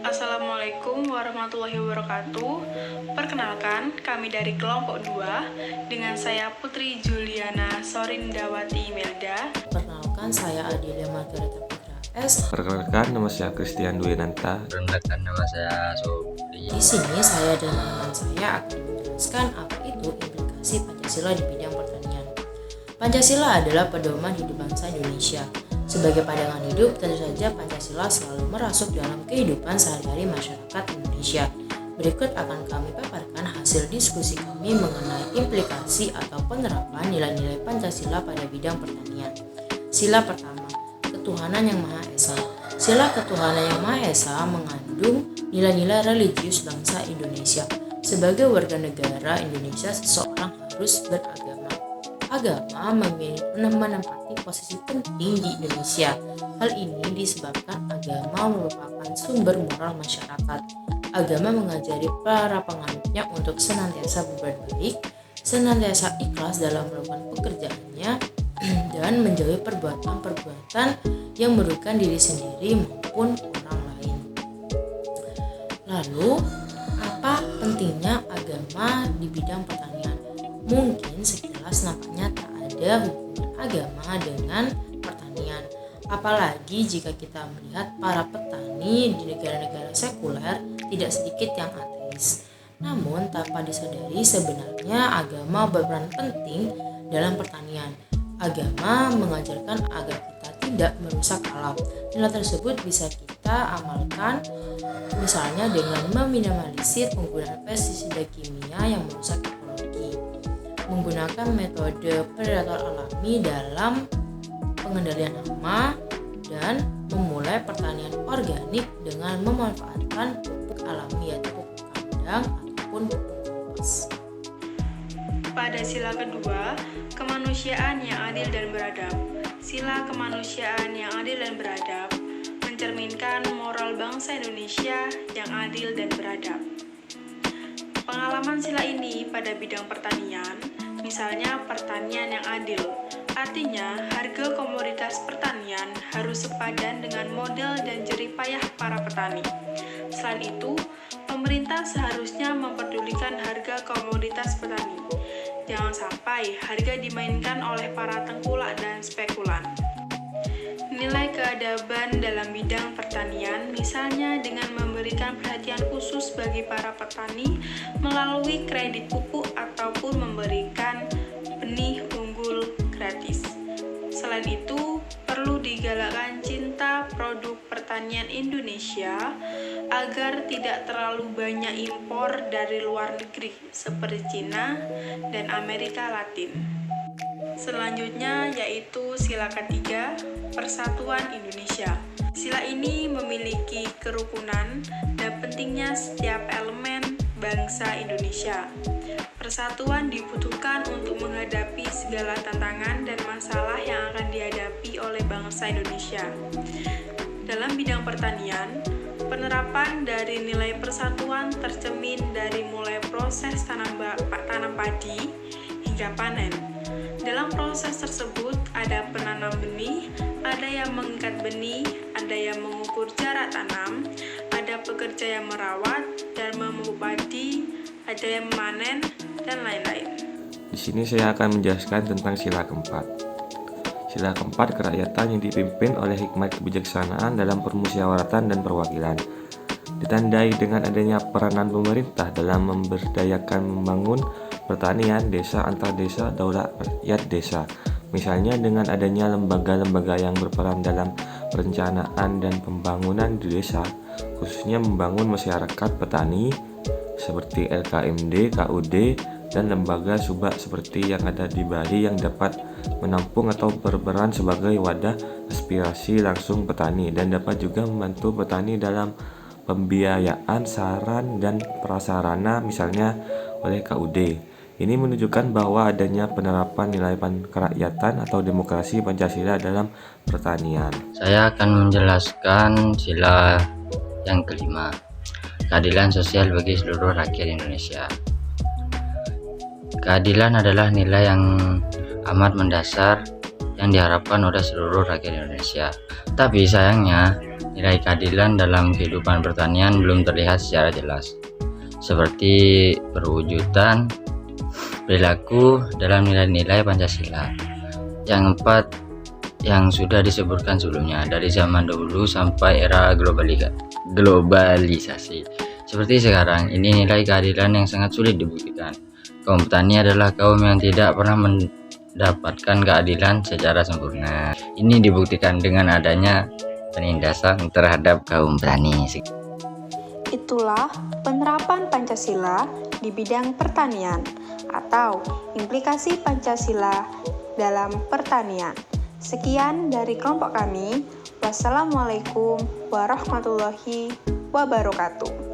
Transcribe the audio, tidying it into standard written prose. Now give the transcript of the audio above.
Assalamualaikum warahmatullahi wabarakatuh. Perkenalkan, kami dari kelompok 2 dengan saya Putri Juliana Sorindawati Imelda. Perkenalkan, saya Adelia Margareta Putra S. Perkenalkan, nama saya Christian Dwinanta. Perkenalkan, nama saya Sobri. Di sini saya dan teman saya akan menjelaskan apa itu implikasi Pancasila di bidang pertanian. Pancasila adalah pedoman hidup bangsa Indonesia. Sebagai pandangan hidup, tentu saja Pancasila selalu merasuk dalam kehidupan sehari-hari masyarakat Indonesia. Berikut akan kami paparkan hasil diskusi kami mengenai implikasi atau penerapan nilai-nilai Pancasila pada bidang pertanian. Sila pertama, ketuhanan yang Maha Esa. Sila ketuhanan yang Maha Esa mengandung nilai-nilai religius bangsa Indonesia. Sebagai warga negara Indonesia, seseorang harus beragama. Agama menempati posisi penting di Indonesia. Hal ini disebabkan agama merupakan sumber moral masyarakat. Agama mengajari para penganutnya untuk senantiasa berbuat baik, senantiasa ikhlas dalam melakukan pekerjaannya, dan menjauhi perbuatan-perbuatan yang merugikan diri sendiri maupun orang lain. Lalu, apa pentingnya agama di bidang pertanian? Mungkin sekilas nampaknya tak ada hubungan agama dengan pertanian. Apalagi jika kita melihat para petani di negara-negara sekuler tidak sedikit yang ateis. Namun tanpa disadari sebenarnya agama berperan penting dalam pertanian. Agama mengajarkan agar kita tidak merusak alam. Nilai tersebut bisa kita amalkan misalnya dengan meminimalisir penggunaan pestisida kimia yang merusak ekologi, menggunakan metode predator alami dalam pengendalian hama, dan memulai pertanian organik dengan memanfaatkan pupuk alami yaitu pupuk kandang ataupun pupuk kompos. Pada sila kedua, kemanusiaan yang adil dan beradab. Sila kemanusiaan yang adil dan beradab mencerminkan moral bangsa Indonesia yang adil dan beradab. Pengalaman sila ini pada bidang pertanian, misalnya pertanian yang adil, artinya harga komoditas pertanian harus sepadan dengan modal dan jerih payah para petani. Selain itu, pemerintah seharusnya memperdulikan harga komoditas petani. Jangan sampai harga dimainkan oleh para tengkulak dan spekulan. Nilai keadaban dalam bidang pertanian, misalnya dengan memberikan perhatian khusus bagi para petani melalui kredit pupuk ataupun memberikan benih unggul gratis. Selain itu, perlu digalakkan cinta produk pertanian Indonesia agar tidak terlalu banyak impor dari luar negeri seperti Cina dan Amerika Latin. Selanjutnya yaitu sila ketiga, Persatuan Indonesia. Sila ini memiliki kerukunan dan pentingnya setiap elemen bangsa Indonesia. Persatuan dibutuhkan untuk menghadapi segala tantangan dan masalah yang akan dihadapi oleh bangsa Indonesia. Dalam bidang pertanian, penerapan dari nilai persatuan tercermin dari mulai proses tanam padi hingga panen. Dalam proses tersebut ada penanam benih, ada yang mengikat benih, ada yang mengukur jarak tanam, ada pekerja yang merawat dan memupuk padi, ada yang memanen, dan lain-lain. Di sini saya akan menjelaskan tentang sila keempat. Sila keempat, kerakyatan yang dipimpin oleh hikmat kebijaksanaan dalam permusyawaratan dan perwakilan. Ditandai dengan adanya peranan pemerintah dalam memberdayakan membangun pertanian desa antar desa daulat rakyat desa. Misalnya dengan adanya lembaga-lembaga yang berperan dalam perencanaan dan pembangunan di desa, khususnya membangun masyarakat petani seperti LKMD, KUD, dan lembaga subak seperti yang ada di Bali yang dapat menampung atau berperan sebagai wadah aspirasi langsung petani dan dapat juga membantu petani dalam pembiayaan saran dan prasarana misalnya oleh KUD. Ini menunjukkan bahwa adanya penerapan nilai kerakyatan atau demokrasi Pancasila dalam pertanian. Saya akan menjelaskan sila yang kelima, keadilan sosial bagi seluruh rakyat Indonesia. Keadilan adalah nilai yang amat mendasar yang diharapkan oleh seluruh rakyat Indonesia. Tapi sayangnya, nilai keadilan dalam kehidupan pertanian belum terlihat secara jelas, seperti perwujudan perilaku dalam nilai-nilai Pancasila. Yang keempat, yang sudah disebutkan sebelumnya, dari zaman dahulu sampai era globalisasi seperti sekarang ini, nilai keadilan yang sangat sulit dibuktikan. Kaum petani adalah kaum yang tidak pernah mendapatkan keadilan secara sempurna. Ini dibuktikan dengan adanya penindasan terhadap kaum petani. Itulah penerapan Pancasila di bidang pertanian atau implikasi Pancasila dalam pertanian. Sekian dari kelompok kami. Wassalamualaikum warahmatullahi wabarakatuh.